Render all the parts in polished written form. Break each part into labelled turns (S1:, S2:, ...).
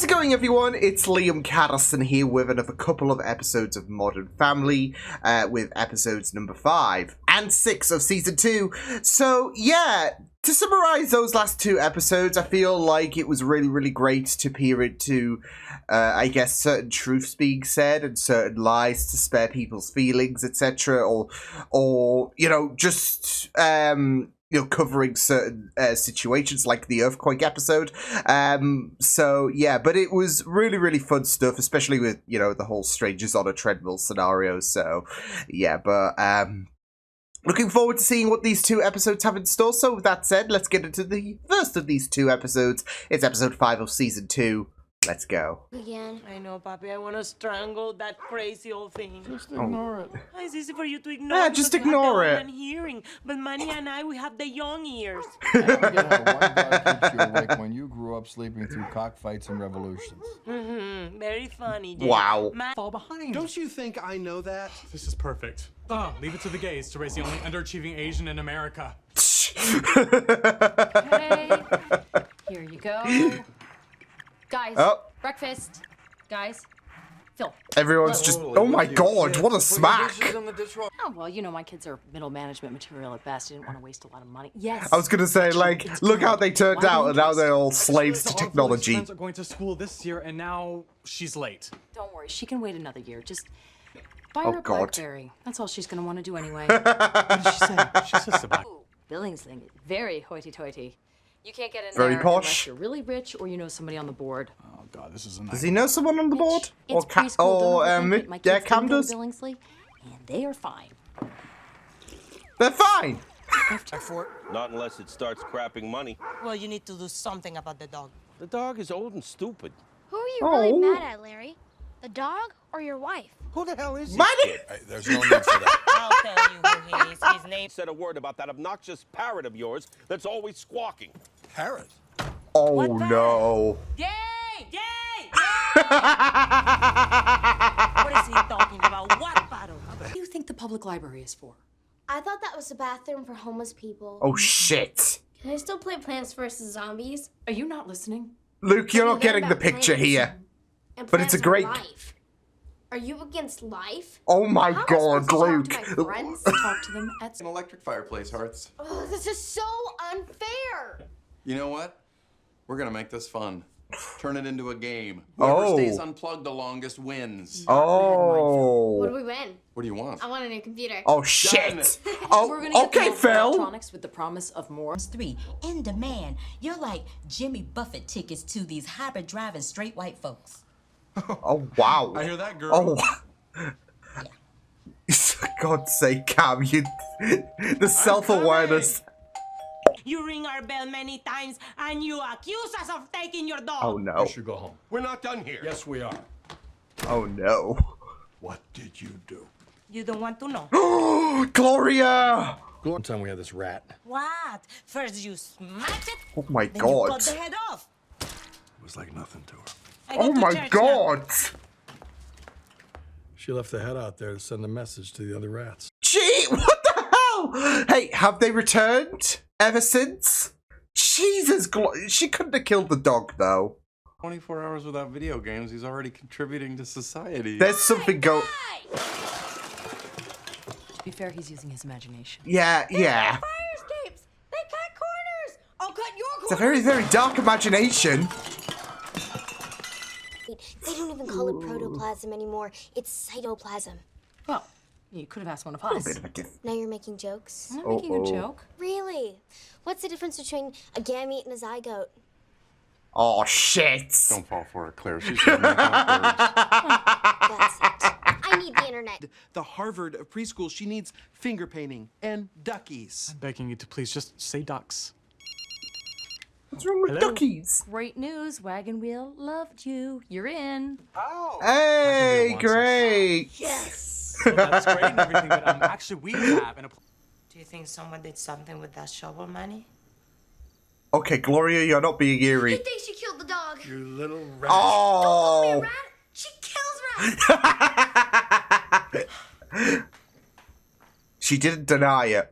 S1: How's it going, everyone? It's Liam Catterson here with another couple of episodes of Modern Family, with episodes number 5 and 6 of Season 2. So, yeah, to summarize those last 2 episodes, I feel like it was really, really great to peer into, I guess, certain truths being said and certain lies to spare people's feelings, etc. Or, you know, just, covering certain situations like the earthquake episode. So yeah, but it was really, really fun stuff, especially with, you know, the whole strangers on a treadmill scenario. So yeah, but looking forward to seeing what these 2 episodes have in store. So with that said, let's get into the first of these 2 episodes. It's episode 5 of season 2. Let's go.
S2: Again.
S3: I know, Papi. I want to strangle that crazy old thing.
S4: Just ignore it.
S3: It's easy for you to ignore.
S1: Yeah, just ignore it.
S3: Hearing, but Manny and I, we have the young ears.
S4: I don't get how one guy keeps you awake when you grew up sleeping through cockfights and revolutions.
S3: Very funny. Jay.
S1: Wow.
S3: Fall behind.
S5: Don't you think I know that?
S6: This is perfect. Oh, leave it to the gays to raise the only underachieving Asian in America.
S7: Okay. Here you go. Guys, breakfast. Guys. Phil.
S1: Everyone's just, oh my god, what a smack.
S7: Oh, well, you know, my kids are middle management material at best. I didn't want to waste a lot of money. Yes.
S1: I was gonna say, like, look how they turned out, and now they're all slaves to technology.
S6: Our friends are going to school this year, and now she's late.
S7: Don't worry, she can wait another year. Just buy her a BlackBerry. That's all she's gonna want to do anyway.
S6: What did she say? She says to buy.
S7: Ooh, Billingsley, very hoity-toity. You can't get in
S1: Very
S7: there
S1: posh.
S7: unless you're really rich or you know somebody on the board.
S4: Oh God, this is a
S1: Does he know someone on the board?
S7: It's
S1: Cam does?
S7: Billingsley, and they are fine.
S1: They're fine.
S8: Not unless it starts crapping money.
S3: Well, you need to do something about the dog.
S8: The dog is old and stupid.
S2: Who are you really mad at, Larry? The dog or your wife?
S8: Who the hell is this
S1: Money?
S8: kid?
S4: Hey, there's no need for that.
S3: I'll tell you who he is. His name.
S8: Said a word about that obnoxious parrot of yours that's always squawking.
S4: Parrot?
S1: Oh
S3: What the-
S1: no.
S3: Yay! Yay! What is he talking about? What battle?
S7: What do you think the public library is for?
S2: I thought that was a bathroom for homeless people.
S1: Oh shit.
S2: Can I still play Plants vs. Zombies?
S7: Are you not listening?
S1: Luke, you're
S2: What
S1: not
S2: do you
S1: getting
S2: know
S1: the
S2: about
S1: picture
S2: plants?
S1: here.
S2: And
S1: But it's a
S2: plants are
S1: great-
S2: life. Are you against life?
S1: Oh my
S2: How am I
S1: god,
S2: supposed to
S1: Luke.
S2: talk to my friends?
S7: Talk to them at
S5: An electric fireplace, Hearts.
S2: Oh, this is so unfair.
S5: You know what? We're gonna make this fun. Turn it into a game.
S1: Oh.
S5: Whoever stays unplugged the longest wins.
S2: What do
S1: Oh.
S2: we win?
S5: What do you want?
S2: I want a new computer.
S1: Oh shit.
S7: We're
S1: Oh,
S7: gonna get
S1: okay,
S7: the
S1: Phil.
S7: electronics with the promise of more.
S9: 3 in demand. You're like Jimmy Buffett tickets to these hybrid driving straight white folks.
S1: Oh wow.
S5: I hear that, girl.
S1: Oh. For God's sake, Cam, you the self-awareness.
S3: You ring our bell many times and you accuse us of taking your dog.
S1: Oh no.
S4: We should go home.
S8: We're not done here.
S4: Yes, we are.
S1: Oh no.
S4: What did you do?
S3: You don't want to know.
S1: Gloria!
S4: One time we had this rat.
S3: What? First you smash it,
S1: Oh my
S3: then you cut
S1: god.
S3: the head off.
S4: It was like nothing to her.
S3: I go
S1: Oh
S3: to
S1: my
S3: church
S1: god.
S4: She left the head out there to send a message to the other rats.
S1: Gee, what the hell? Hey, have they returned ever since? Jesus, she couldn't have killed the dog though.
S5: 24 hours without video games, he's already contributing to society.
S1: There's something
S7: To be fair, he's using his imagination.
S1: Yeah.
S2: Fire escapes. They cut corners. I'll cut your corners.
S1: It's a very, very dark imagination.
S2: They don't even call it protoplasm anymore. It's cytoplasm.
S7: Well, you could have asked one of
S1: A
S7: us.
S1: bit of a diff-
S2: Now you're making jokes?
S7: I'm not making a joke.
S2: Really? What's the difference between a gamete and a zygote?
S1: Oh shit.
S5: Don't fall for it, Claire. She's gonna make up
S2: That's it. I need the internet.
S10: The Harvard of preschool. She needs finger painting and duckies.
S6: Begging you to please just say ducks.
S1: What's wrong with
S6: Hello?
S1: duckies?
S7: Great news, Wagon Wheel loved you. You're in.
S1: Hey,
S6: wants us.
S1: great.
S2: Yes.
S6: Well, that's great and everything, but actually we have an.
S3: Do you think someone did something with that shovel, Manny?
S1: Okay, Gloria, you're not being
S2: I
S1: eerie.
S2: think she killed the dog.
S4: You little rat.
S1: Oh.
S2: Rat? She kills rats.
S1: She didn't deny it.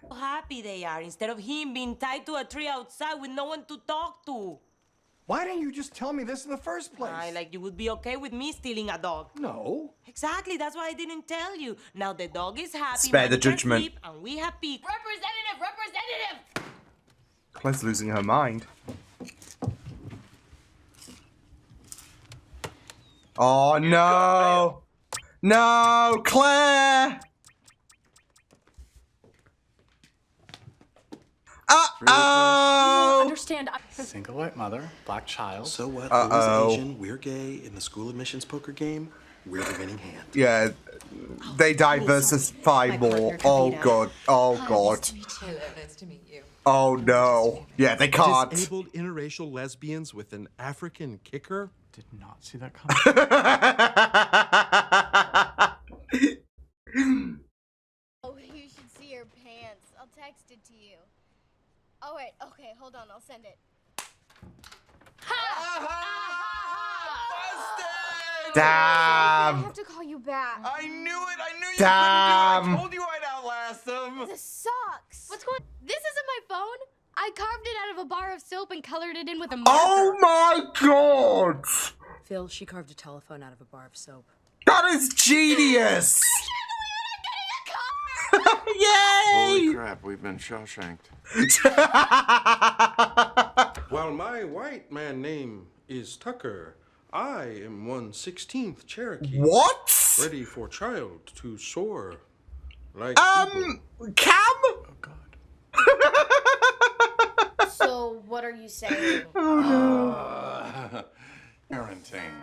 S3: How happy they are instead of him being tied to a tree outside with no one to talk to.
S4: Why didn't you just tell me this in the first place?
S3: Like you would be okay with me stealing a dog.
S4: No.
S3: Exactly, that's why I didn't tell you. Now the dog is happy,
S1: Spare the
S3: Manny can
S1: judgment.
S3: sleep, and we have peace.
S9: Representative!
S1: Claire's losing her mind. Oh no! No, Claire! Uh-oh!
S7: Understand?
S6: Single white mother, black child.
S11: So what?
S1: Uh-oh.
S11: Lou's Asian, we're gay. In the school admissions poker game, we're the winning hand.
S1: Yeah, they diversify more. Oh god. Oh god.
S7: Nice to meet you.
S1: Oh no. Yeah, they can't.
S10: Disabled interracial lesbians with an African kicker?
S6: Did not see that coming.
S2: Oh, you should see your pants. I'll text it to you. Oh, wait. Okay, hold on. I'll send it. I
S1: Damn.
S2: have to call you back.
S5: I knew it! I knew you
S1: Damn.
S5: couldn't do it! I told you I'd outlast them!
S2: This sucks. What's going on? This isn't my phone. I carved it out of a bar of soap and colored it in with a marker.
S1: Oh my god.
S7: Phil, she carved a telephone out of a bar of soap.
S1: That is genius.
S5: Holy
S1: Yay.
S5: crap, we've been Shawshanked.
S10: While my white man name is Tucker, I am 1/16th Cherokee.
S1: What?
S10: Ready for child to soar. Like
S1: Cam?
S5: Oh god.
S2: So, what are you saying?
S5: Parenting.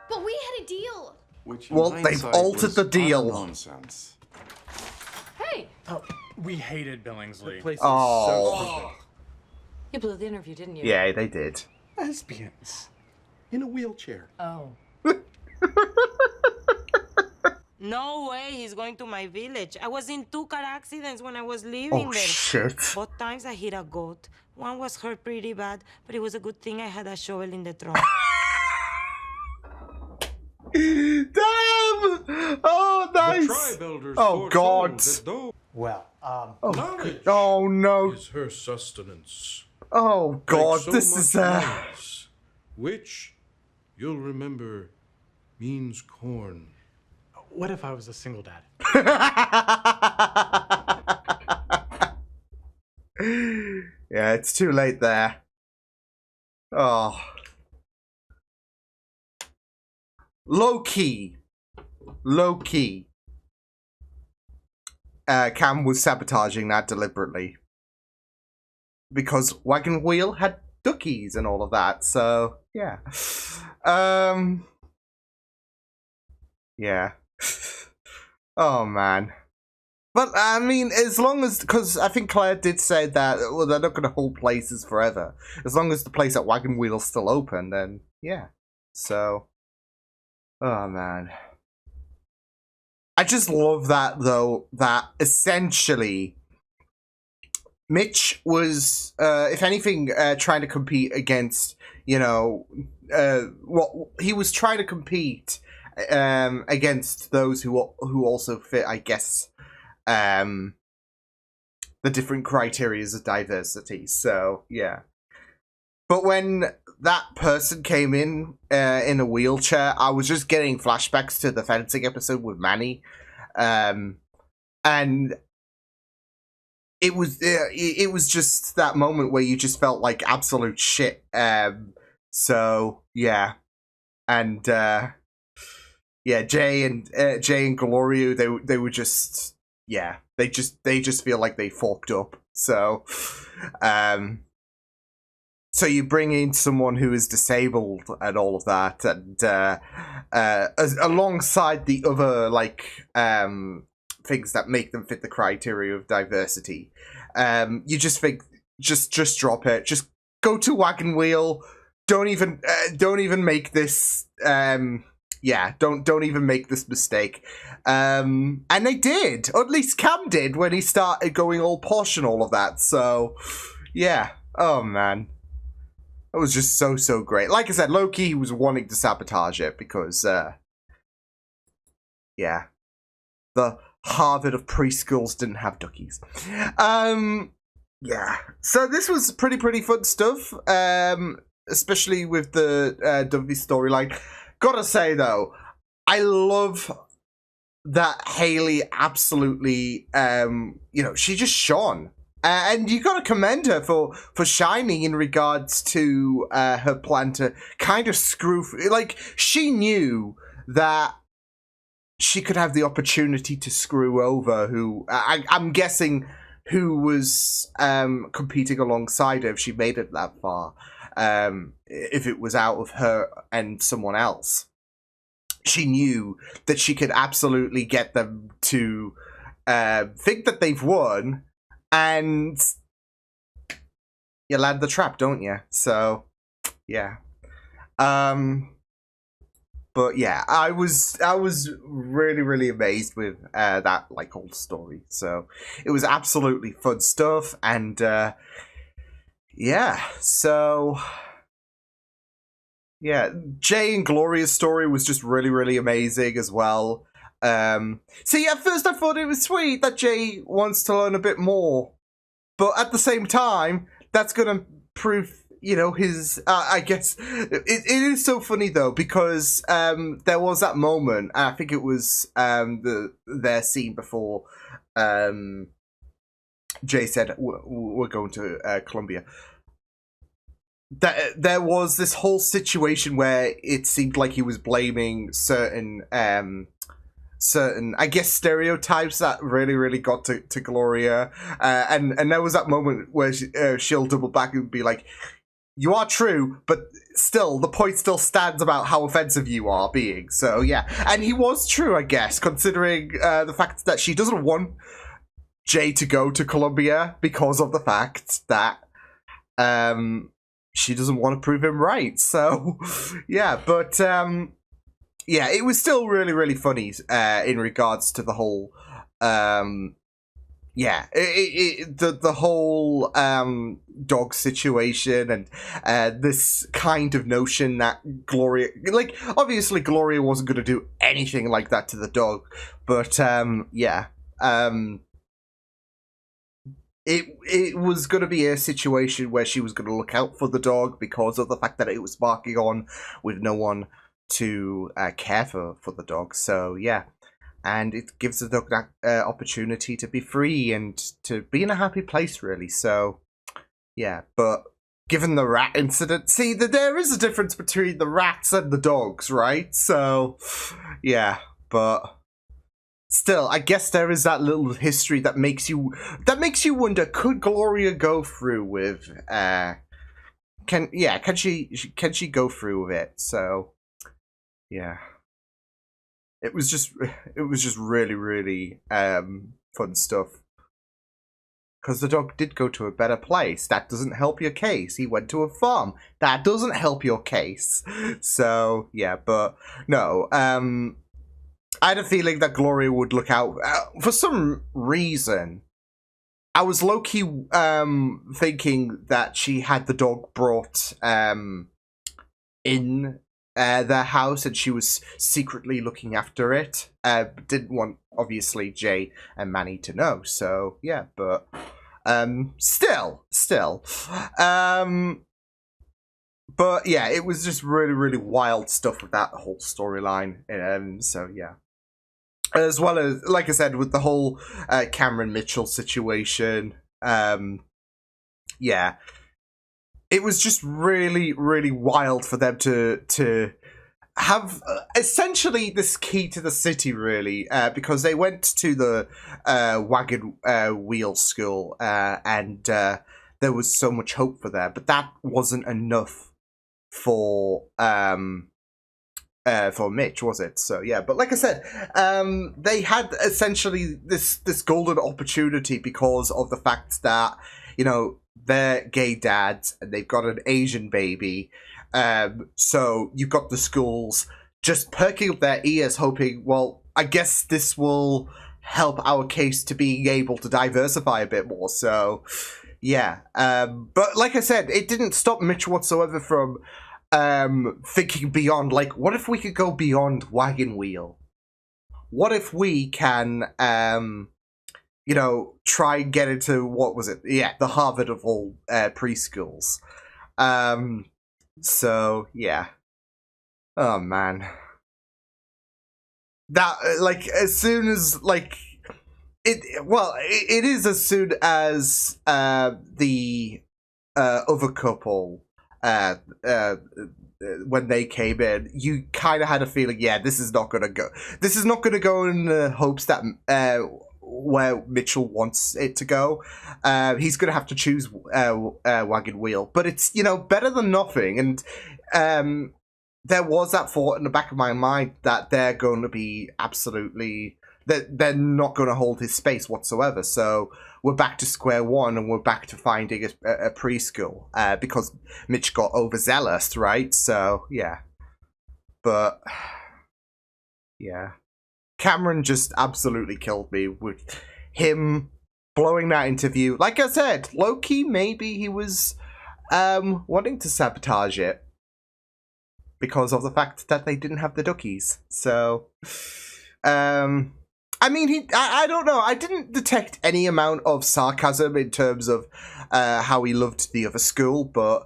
S2: But we had a deal.
S5: Which in
S1: Well, they've
S5: hindsight
S1: altered
S5: was
S1: the deal.
S5: utter nonsense.
S7: Hey,
S6: Oh, we hated Billingsley.
S10: place is
S1: Oh.
S10: so stupid.
S7: you blew the interview, didn't you?
S1: Yeah, they did.
S10: Lesbians. In a wheelchair.
S7: Oh.
S3: No way he's going to my village. I was in 2 car accidents when I was living
S1: Oh
S3: there.
S1: shit.
S3: Both times I hit a goat. One was hurt pretty bad, but it was a good thing I had a shovel in the trunk.
S1: Damn! Oh, nice.
S10: The tribe-elders
S1: Oh,
S10: foretold
S1: God.
S10: that though
S6: Well,
S10: knowledge
S1: Oh no.
S10: is her sustenance.
S1: Oh god,
S10: Like so
S1: this is
S10: much maize, which you'll remember means corn.
S6: what if I was a single dad?
S1: Yeah, it's too late there. Oh. Low key. Cam was sabotaging that deliberately. Because Wagon Wheel had duckies and all of that, so yeah. Yeah. Oh man. But I mean, as long as, because I think Claire did say that, well, they're not going to hold places forever. As long as the place at Wagon Wheel's still open, then yeah. So, oh man. I just love that though, that essentially Mitch was, if anything, trying to compete against, you know, he was trying to compete against those who also fit, I guess, the different criteria of diversity. So yeah, but when that person came in a wheelchair, I was just getting flashbacks to the fencing episode with Manny, and it was just that moment where you just felt like absolute shit. So yeah, and yeah, Jay and Gloria, they were just, yeah, they just feel like they fucked up. So so you bring in someone who is disabled and all of that, and alongside the other like things that make them fit the criteria of diversity, you just think, just drop it, just go to Wagon Wheel. Don't even make this. Yeah, don't even make this mistake. And they did, or at least Cam did, when he started going all posh and all of that. So, yeah. Oh man, that was just so great. Like I said, low-key was wanting to sabotage it because, yeah, the Harvard of preschools didn't have duckies. Yeah. So this was pretty fun stuff. especially with the Dovey storyline. Gotta say though, I love that Haley absolutely, she just shone. And you gotta commend her for shining in regards to her plan to kind of screw... Like, she knew that she could have the opportunity to screw over who... I'm guessing who was competing alongside her if she made it that far. If it was out of her and someone else. She knew that she could absolutely get them to think that they've won, and you land the trap, don't you? So, yeah. But yeah, I was really, really amazed with that whole story. So it was absolutely fun stuff, and yeah. So yeah, Jay and Gloria's story was just really, really amazing as well. See, at first I thought it was sweet that Jay wants to learn a bit more, but at the same time, that's gonna prove, his, I guess, it is so funny though, because there was that moment, I think it was their scene before Jay said, we're going to Colombia. There was this whole situation where it seemed like he was blaming certain, I guess, stereotypes that really, really got to Gloria. And there was that moment where she'll double back and be like, you are true, but still, the point still stands about how offensive you are being. So, yeah. And he was true, I guess, considering the fact that she doesn't want Jay to go to Colombia because of the fact that she doesn't want to prove him right. So, yeah. But, yeah, it was still really, really funny in regards to the whole... yeah, the whole dog situation and this kind of notion that Gloria... Like, obviously Gloria wasn't going to do anything like that to the dog, but, yeah. It was going to be a situation where she was going to look out for the dog because of the fact that it was barking on with no one to care for the dog. So, yeah. And it gives the dog that opportunity to be free and to be in a happy place, really. So, yeah. But given the rat incident, see, there is a difference between the rats and the dogs, right? So, yeah. But still, I guess there is that little history that makes you wonder, could Gloria go through with can she go through with it? So, yeah. It was just really, really fun stuff. Because the dog did go to a better place. That doesn't help your case. He went to a farm. That doesn't help your case. So, yeah, but no. I had a feeling that Gloria would look out. For some reason, I was low-key thinking that she had the dog brought in their house and she was secretly looking after it. Didn't want, obviously, Jay and Manny to know. So, yeah, but still. But, yeah, it was just really, really wild stuff with that whole storyline. So, yeah. As well as, like I said, with the whole Cameron Mitchell situation. Yeah. It was just really, really wild for them to have essentially this key to the city, really, because they went to the wagon wheel school and there was so much hope for there, but that wasn't enough for Mitch, was it? So yeah, but like I said, they had essentially this golden opportunity because of the fact that, they're gay dads and they've got an Asian baby. So you've got the schools just perking up their ears, hoping, well, I guess this will help our case to being able to diversify a bit more. So, yeah. But like I said, it didn't stop Mitch whatsoever from thinking beyond, like, what if we could go beyond wagon wheel? What if we can, try and get into, what was it? Yeah, the Harvard of all preschools. So, yeah. Oh, man. That, like, as soon as, like, it is as soon as, the, other couple, when they came in, you kind of had a feeling, yeah, this is not gonna go. This is not gonna go in the hopes that, where Mitchell wants it to go. He's gonna have to choose wagon wheel, but it's, you know, better than nothing. And there was that thought in the back of my mind that they're going to be absolutely, that they're not going to hold his space whatsoever. So we're back to square one, and we're back to finding a preschool because Mitch got overzealous, right? So yeah, but yeah. Cameron just absolutely killed me with him blowing that interview. Like I said, low-key, maybe he was wanting to sabotage it because of the fact that they didn't have the duckies. So, I mean, I don't know. I didn't detect any amount of sarcasm in terms of how he loved the other school, but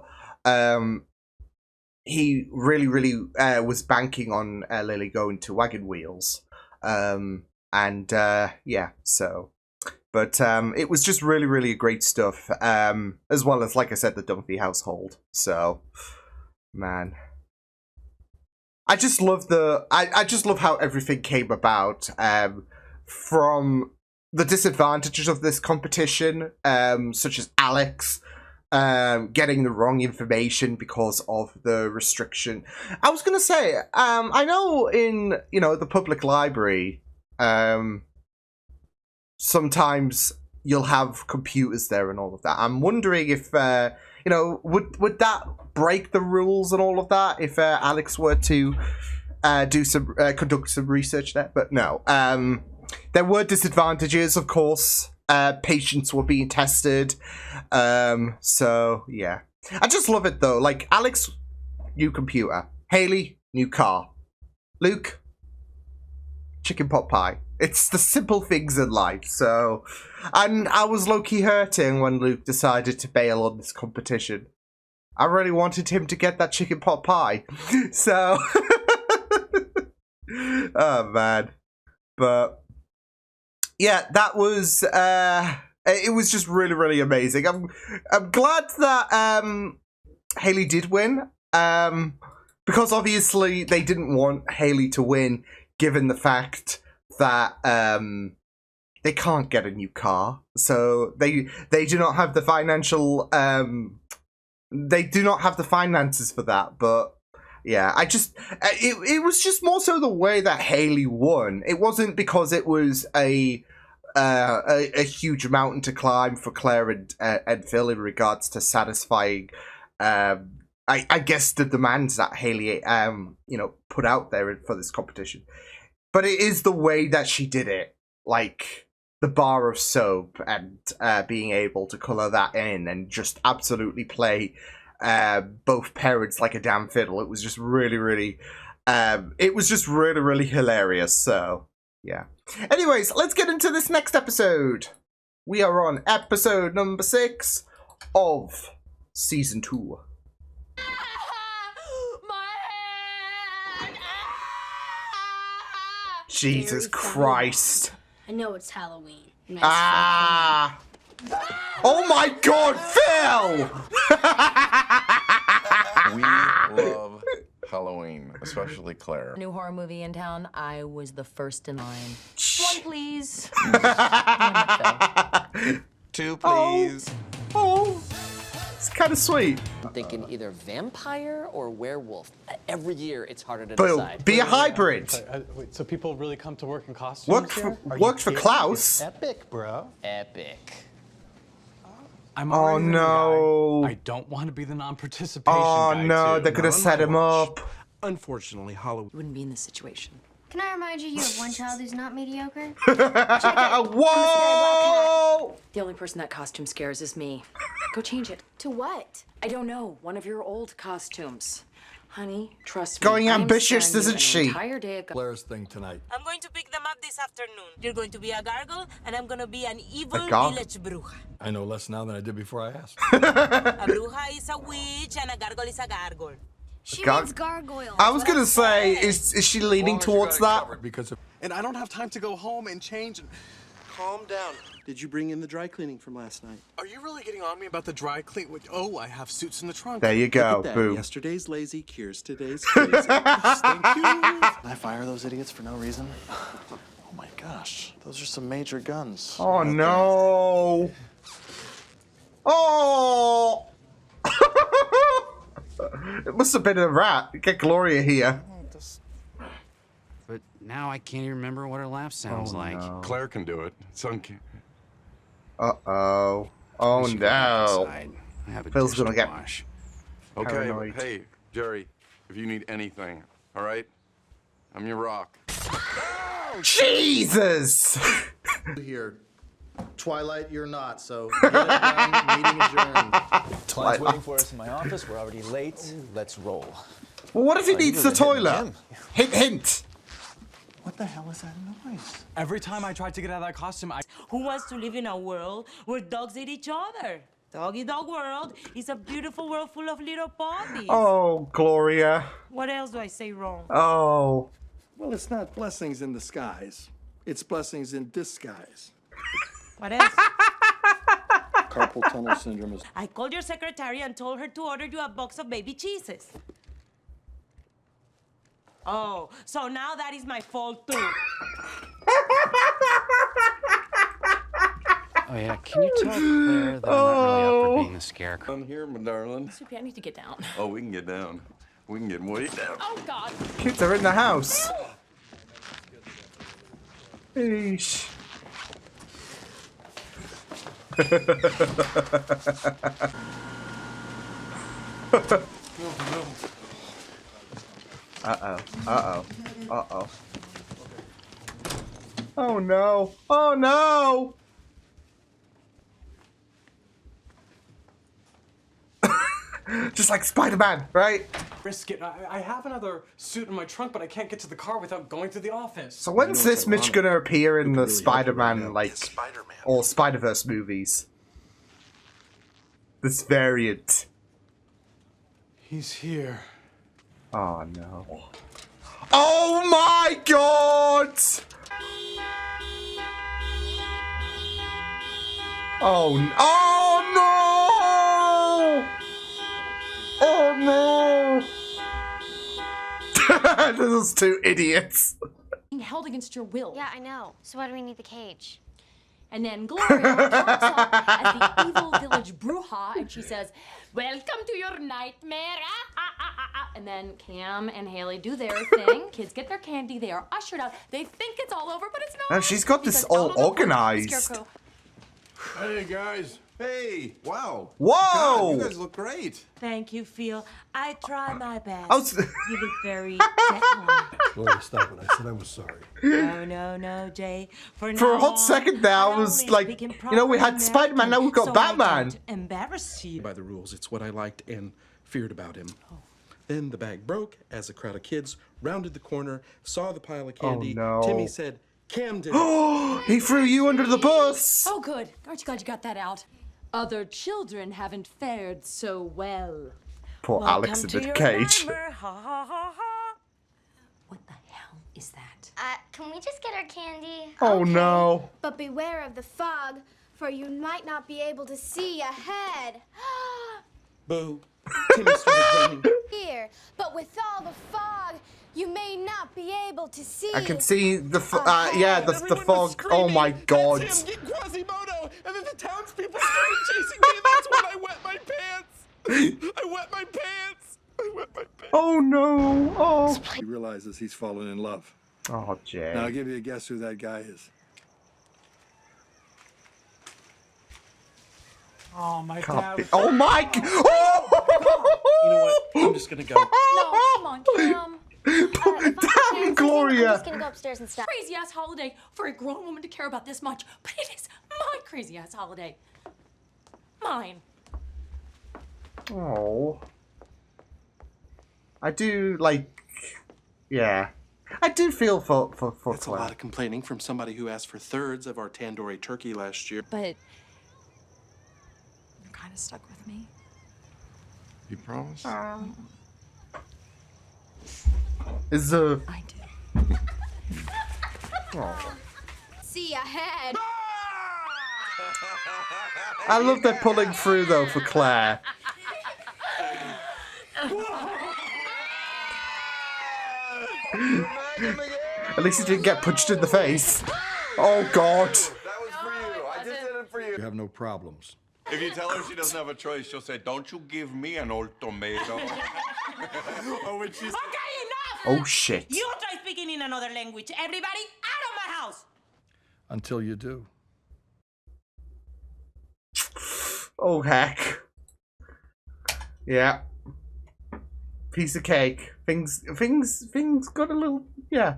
S1: he really was banking on Lily going to Wagon Wheels. Yeah, so, but it was just really great stuff, as well as, like I said, the Dunphy household. So, man, I just love I just love how everything came about, from the disadvantages of this competition, such as Alex getting the wrong information because of the restriction. I was gonna say, I know in, you know, the public library, sometimes you'll have computers there and all of that. I'm wondering if, you know, would that break the rules and all of that if Alex were to conduct some research there? But no, there were disadvantages, of course. Patients were being tested. So yeah, I just love it though. Like, Alex, new computer. Haley, new car. Luke, chicken pot pie. It's the simple things in life. So, and I was low-key hurting when Luke decided to bail on this competition. I really wanted him to get that chicken pot pie. So, oh man, but yeah, that was it was just really amazing. I'm glad that Haley did win, because obviously they didn't want Haley to win, given the fact that they can't get a new car, so they do not have the financial they do not have the finances for that. But yeah, I just it was just more so the way that Haley won. It wasn't because it was a huge mountain to climb for Claire and Phil in regards to satisfying, I guess, the demands that Haley you know, put out there for this competition. But it is the way that she did it, like the bar of soap and being able to colour that in and just absolutely play both parents like a damn fiddle. It was just really hilarious. So yeah. Anyways, let's get into this next episode. We are on episode number 6 of season 2. Jesus Christ.
S2: I know it's Halloween.
S1: Ah! Oh my God, Phil!
S5: We love Halloween, especially Claire.
S7: New horror movie in town, I was the first in line. One, please.
S5: 2, please.
S1: Oh, it's kind of sweet.
S12: I'm thinking either vampire or werewolf. Every year it's harder to
S1: Boom.
S12: decide.
S1: Be a hybrid.
S6: Wait, so people really come to work in costumes
S1: Worked for Klaus.
S6: Epic, bro.
S12: Epic.
S6: I'm
S1: Oh
S6: already the
S1: no.
S6: guy. I don't want to be the non-participation
S1: Oh
S6: guy,
S1: no,
S6: too.
S1: they're gonna set him up.
S10: Unfortunately, Halloween.
S7: You wouldn't be in this situation.
S2: Can I remind you have one child who's not mediocre?
S1: Whoa!
S7: The only person that costume scares is me. Go change it.
S2: To what?
S7: I don't know. One of your old costumes. Honey, trust me.
S1: Going
S7: I am
S1: ambitious,
S7: sparing you
S1: isn't she?
S7: an entire day of
S4: Claire's thing tonight.
S3: I'm going to pick them up this afternoon. You're going to be a gargoyle, and I'm going to be an evil
S1: gargoyle?
S3: village bruja.
S4: I know less now than I did before I asked.
S3: A bruja is a witch, and a gargoyle is a gargoyle.
S2: She
S1: Gar-
S2: means gargoyle.
S1: I was gonna say, is she leaning towards that?
S4: Because of
S11: And I don't have time to go home and change. Calm down. Did you bring in the dry cleaning from last night?
S10: Are you really getting on me about the dry clean? Oh, I have suits in the trunk.
S1: There you
S11: Look
S1: go.
S11: at that.
S1: Boom.
S11: Yesterday's lazy cures today's crazy. Yes, thank you. Can I fire those idiots for no reason? Oh my gosh, those are some major guns.
S1: Oh no. Oh. It must have been a rat. Get Gloria here.
S13: But now I can't even remember what her laugh sounds like.
S1: No.
S5: Claire can do it.
S1: Uh-oh. Oh
S13: I should go back
S1: no.
S13: inside. I have a
S1: Phil's
S13: dish
S1: gonna
S13: to
S1: get
S13: wash.
S5: Okay,
S1: paranoid.
S5: hey, Jerry, if you need anything, all right? I'm your rock.
S1: Jesus!
S14: Here. Twilight, you're not, so get it done. Meeting adjourned.
S1: Twilight's
S15: waiting for us in my office. We're already late. Let's roll.
S1: Well, what if he
S15: You
S1: needs the
S15: really hit the
S1: toilet?
S15: gym.
S1: Hint, hint.
S11: What the hell is that noise?
S6: Every time I tried to get out of that costume,
S3: Who wants to live in a world where dogs eat each other? Doggy Dog World is a beautiful world full of little puppies.
S1: Oh, Gloria.
S3: What else do I say wrong?
S1: Oh.
S10: Well, it's not blessings in disguise. It's blessings in disguise.
S3: What else?
S4: carpal tunnel syndrome is.
S3: I called your secretary and told her to order you a box of baby cheeses. Oh, so now that is my fault too.
S13: Oh yeah, can you tell Claire that I'm not really up for being a scarecrow?
S5: I'm here, my darling.
S7: Soupy, I need to get down.
S5: Oh, we can get down. We can get way down.
S7: Oh, God.
S1: Kids are in the house. Eesh. Uh-oh. Uh-oh. Uh-oh. Oh no. Oh no! Just like Spider-Man, right?
S6: risk it. I have another suit in my trunk, but I can't get to the car without going to the office.
S1: So when's this Mitch gonna appear in the Spider-Man, like, or Spider-Verse movies? This variant.
S6: He's here.
S1: Oh no. Oh my god! Oh no! Oh no! Those two idiots.
S7: Being held against your will.
S2: Yeah, I know. So why do we need the cage?
S7: And then Gloria pops up as the evil village bruja, and she says, "Welcome to your nightmare." And then Cam and Haley do their thing. Kids get their candy. They are ushered out. They think it's all over, but it's not.
S1: And she's got this
S7: Because
S1: all
S7: out on the porch, the
S1: organized.
S7: Scarecrow.
S5: Hey, guys. Hey, wow.
S1: Whoa!
S5: God, you guys look great.
S3: Thank you, Phil. I try my best.
S1: I was-
S3: You look very dead-like.
S4: Gloria, stop it. I said I was sorry.
S3: No, Jay.
S1: For a
S3: now
S1: hot
S3: on,
S1: second there, I was
S3: only
S1: like,
S3: speak in
S1: you know, we
S3: proper
S1: had Spider-Man, now we've got
S3: American,
S1: Batman.
S3: So I don't embarrass you.
S10: By the rules, it's what I liked and feared about him. Then the bag broke as a crowd of kids rounded the corner, saw the pile of candy.
S1: no.
S10: Timmy said, "Cam did it."
S1: He threw you under the bus.
S7: Oh, good. Aren't you glad you got that out? Other children haven't fared so well.
S1: Poor Alex in the cage.
S7: What the hell is that?
S2: Can we just get our candy?
S1: Oh no.
S16: But beware of the fog, for you might not be able to see ahead.
S10: Boo. Timmy started running.
S16: Here, but with all the fog, you may not be able to see.
S1: I can see the the fog. Oh my god.
S10: That's him, get Quasimodo! And then the townspeople started chasing me, and that's when I wet my pants! I wet my pants! I wet my pants!
S1: Oh no. Oh.
S4: He realizes he's fallen in love.
S1: Oh, Jay.
S4: Now I'll give you a guess who that guy is.
S6: Oh, my
S1: Can't
S6: dad.
S1: be- Oh my.
S10: You know what? I'm just gonna go.
S7: No, come on, Cam.
S1: Damn, Gloria.
S2: I'm just gonna go upstairs and stop.
S7: Crazy ass holiday for a grown woman to care about this much, but it is my crazy ass holiday. Mine.
S1: Oh. I do like, yeah. I do feel for
S11: That's a lot of complaining from somebody who asked for thirds of our tandoori turkey last year.
S17: But you're kind of stuck with me.
S5: You promise?
S1: Is
S17: I do.
S1: Oh.
S16: See ahead.
S1: I love they're pulling through though for Claire. At least he didn't get punched in the face. Oh God.
S5: That was for you. I just did it for you.
S4: You have no problems.
S5: If you tell her she doesn't have a choice, she'll say, "Don't you give me an old tomato."
S11: Oh, when she's...
S3: Okay, enough!
S1: Oh shit.
S3: You try speaking in another language. Everybody out of my house!
S4: Until you do.
S1: Oh heck. Yeah. Piece of cake. Things got a little, yeah.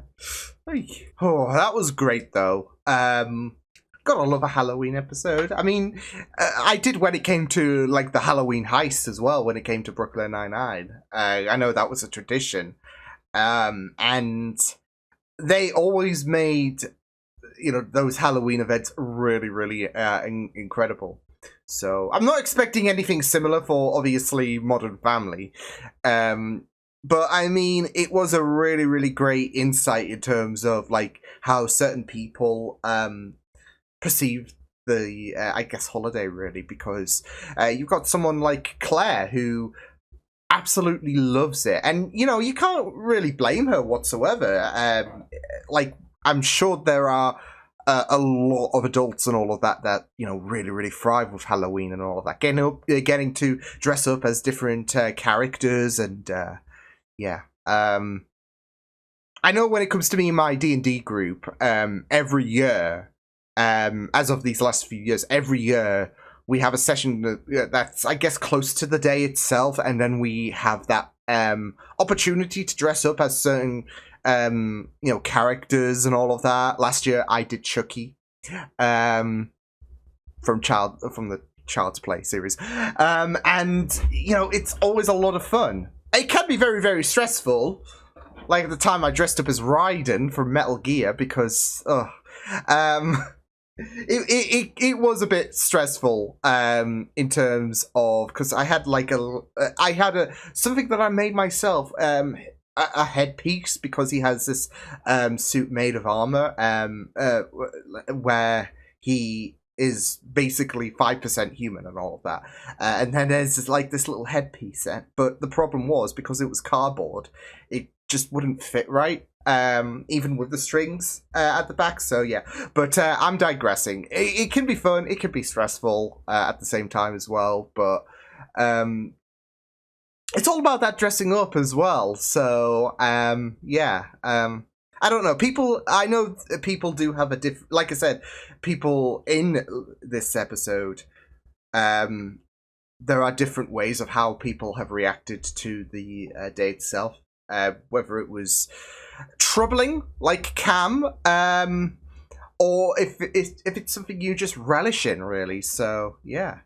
S1: Hey. Oh, that was great though. Gotta love a Halloween episode. I mean, I did when it came to like the Halloween heist as well. When it came to Brooklyn Nine-Nine, I know that was a tradition, and they always made, you know, those Halloween events really, really incredible. So I'm not expecting anything similar for obviously Modern Family, but I mean, it was a really, really great insight in terms of like how certain people perceive the I guess holiday really, because you've got someone like Claire who absolutely loves it, and you know you can't really blame her whatsoever. Like I'm sure there are a lot of adults and all of that you know really, really thrive with Halloween and all of that, getting to dress up as different characters and yeah. I know when it comes to me and my D&D group, every year, as of these last few years, every year we have a session that's, I guess, close to the day itself, and then we have that opportunity to dress up as certain, you know, characters and all of that. Last year I did Chucky, from the Child's Play series, and you know it's always a lot of fun. It can be very, very stressful. Like at the time I dressed up as Raiden from Metal Gear because, it was a bit stressful in terms of, because I had like something that I made myself, a headpiece, because he has this suit made of armor where he is basically 5% human and all of that, and then there's this little headpiece, but the problem was because it was cardboard, it just wouldn't fit right, even with the strings at the back. So yeah, but I'm digressing. It can be fun, it can be stressful at the same time as well, but it's all about that dressing up as well. So yeah, I don't know. I know people do have a different, like I said, people in this episode, there are different ways of how people have reacted to the day itself. Whether it was troubling, like Cam, or if it's something you just relish in, really. So yeah,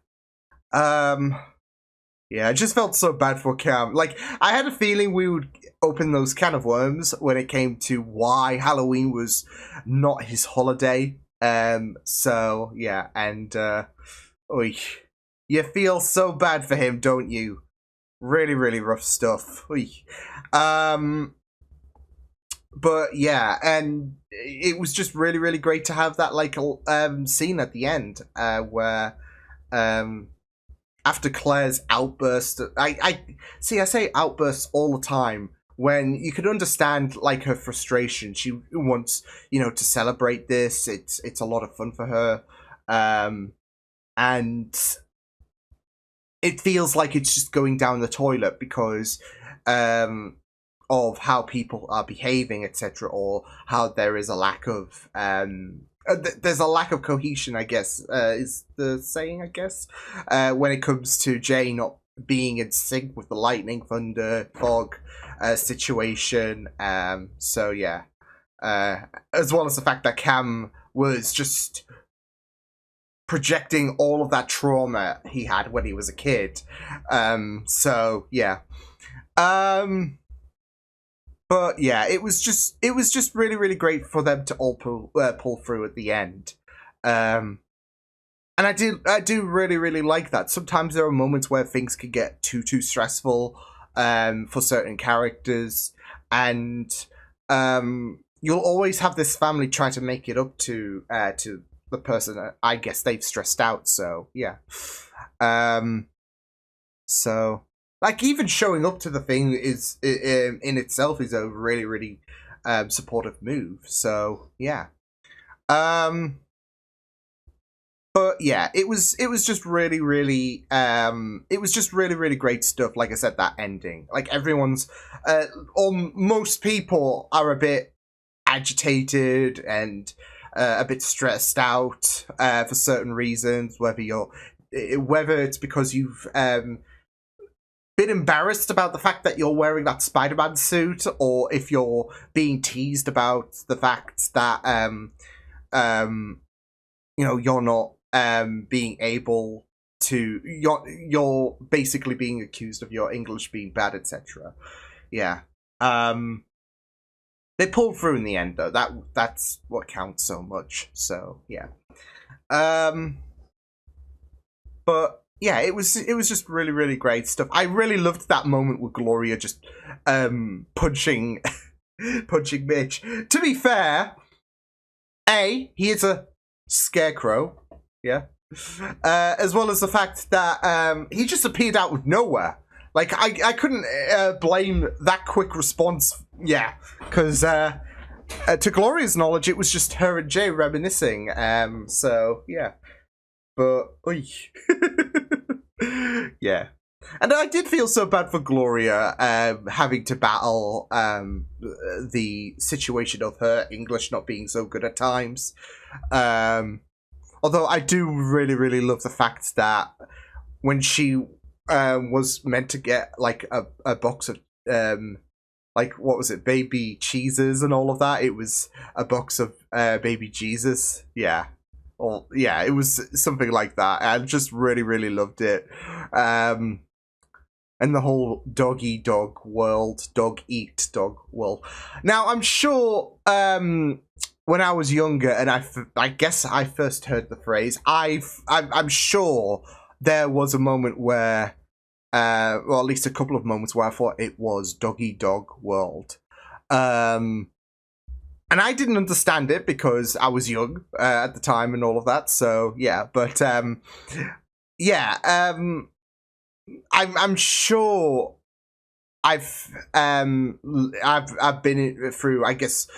S1: yeah, I just felt so bad for Cam. Like I had a feeling we would open those can of worms when it came to why Halloween was not his holiday. So yeah, and oy, you feel so bad for him, don't you? Really, really rough stuff. Oy. But yeah, and it was just really, really great to have that like scene at the end where after Claire's outburst, I say outbursts all the time when you could understand like her frustration. She wants, you know, to celebrate this. It's a lot of fun for her, and it feels like it's just going down the toilet because of how people are behaving, etc., or how there is a lack of there's a lack of cohesion, I guess, is the saying, I guess, when it comes to Jay not being in sync with the lightning, thunder, fog situation. So yeah, as well as the fact that Cam was just projecting all of that trauma he had when he was a kid. So yeah. But yeah, it was just really, really great for them to all pull through at the end. And I do really, really like that. Sometimes there are moments where things can get too stressful for certain characters, and you'll always have this family try to make it up to the person that I guess they've stressed out. So yeah, so like even showing up to the thing is in itself is a really, really supportive move. So yeah. But yeah, it was just really, really, it was just really, really great stuff. Like I said, that ending, like everyone's, most people are a bit agitated and a bit stressed out for certain reasons. Whether it's because you've been embarrassed about the fact that you're wearing that Spider-Man suit, or if you're being teased about the fact that you're not being able to, you're basically being accused of your English being bad, etc. Yeah. They pulled through in the end though. That's what counts so much. So yeah. But yeah, it was just really, really great stuff. I really loved that moment with Gloria just punching Mitch. To be fair, he is a scarecrow. Yeah. As well as the fact that he just appeared out of nowhere. Like, I couldn't blame that quick response. Yeah. Because to Gloria's knowledge, it was just her and Jay reminiscing. So, yeah. But, oy. Yeah. And I did feel so bad for Gloria having to battle the situation of her English not being so good at times. Although I do really, really love the fact that when she was meant to get like a box of like, what was it, baby cheeses and all of that, it was a box of baby Jesus. Yeah. Or yeah, it was something like that. I just really, really loved it. And the whole dog eat dog world. Now, I'm sure when I was younger, and I guess I first heard the phrase, I'm sure there was a moment where, well, at least a couple of moments where I thought it was doggy dog world. And I didn't understand it because I was young at the time and all of that. So yeah, but yeah, I'm sure I've been through, I guess,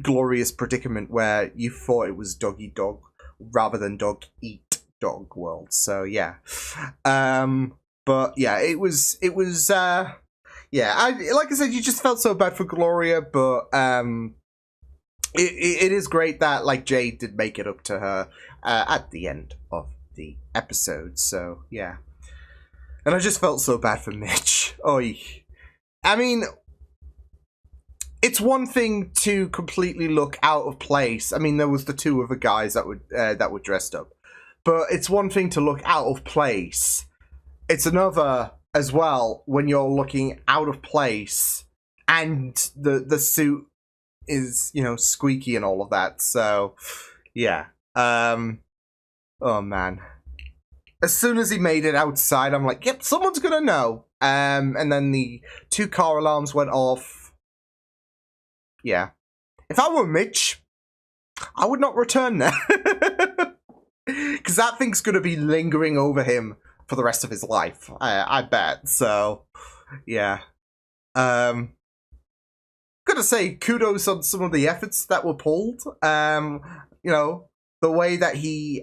S1: Glorious predicament where you thought it was doggy dog rather than dog eat dog world. So yeah, but yeah, it was yeah, like I said, you just felt so bad for Gloria, but it is great that like Jay did make it up to her at the end of the episode. So yeah, and I just felt so bad for Mitch. Oy. I mean, it's one thing to completely look out of place. I mean, there was the two other guys that were dressed up, but it's one thing to look out of place. It's another as well when you're looking out of place and the suit is, you know, squeaky and all of that. So yeah. Oh man. As soon as he made it outside, I'm like, yep, someone's gonna know. And then the 2 car alarms went off. Yeah. If I were Mitch, I would not return there. Because that thing's gonna be lingering over him for the rest of his life, I bet. So, yeah. Gotta say, kudos on some of the efforts that were pulled. You know, the way that he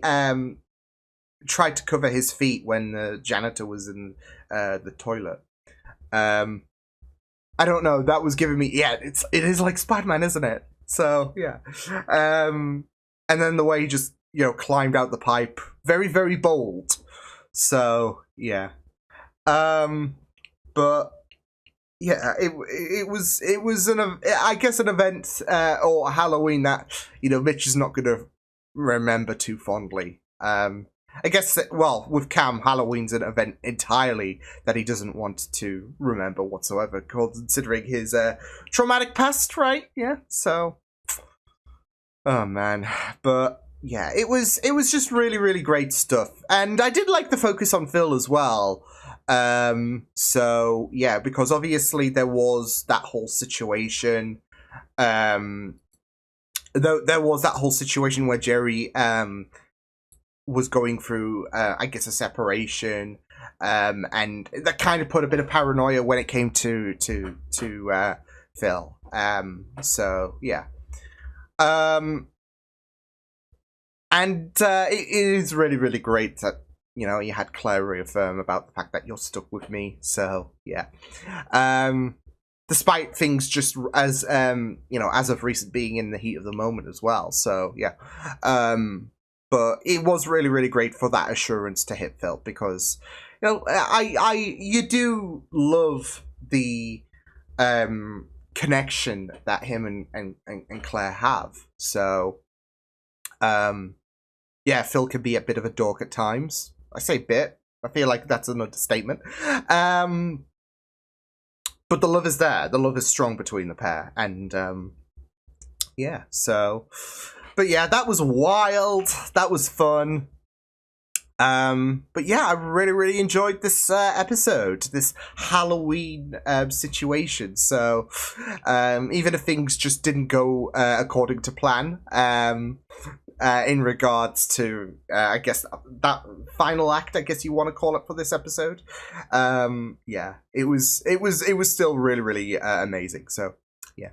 S1: tried to cover his feet when the janitor was in the toilet. I don't know, that was giving me, yeah, it is like Spider-Man, isn't it? So, yeah. And then the way he just, you know, climbed out the pipe. Very, very bold. So yeah, but yeah, it was I guess an event or Halloween that, you know, Mitch is not gonna remember too fondly. I guess, well, with Cam, Halloween's an event entirely that he doesn't want to remember whatsoever, considering his traumatic past, right? Yeah, so... Oh, man. But, yeah, it was just really, really great stuff. And I did like the focus on Phil as well. So, yeah, because obviously there was that whole situation. There was that whole situation where Jerry... was going through, I guess, a separation, and that kind of put a bit of paranoia when it came to Phil. So yeah, and it is really, really great that you had Claire reaffirm about the fact that you're stuck with me. So yeah, despite things just as as of recent being in the heat of the moment as well. So yeah. But it was really, really great for that assurance to hit Phil because, you do love the connection that him and Claire have. So, yeah, Phil can be a bit of a dork at times. I say bit. I feel like that's an understatement. But the love is there. The love is strong between the pair. And, yeah, so... But yeah, that was wild. That was fun. But yeah, I really, really enjoyed this episode, this Halloween situation. So even if things just didn't go according to plan, in regards to, I guess, that final act, I guess you want to call it, for this episode, yeah, it was still really, really amazing. So. Yeah.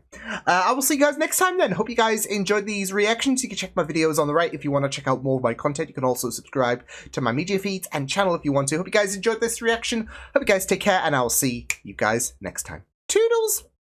S1: I will see you guys next time then. Hope you guys enjoyed these reactions. You can check my videos on the right if you want to check out more of my content. You can also subscribe to my media feeds and channel if you want to. Hope you guys enjoyed this reaction. Hope you guys take care, and I will see you guys next time. Toodles!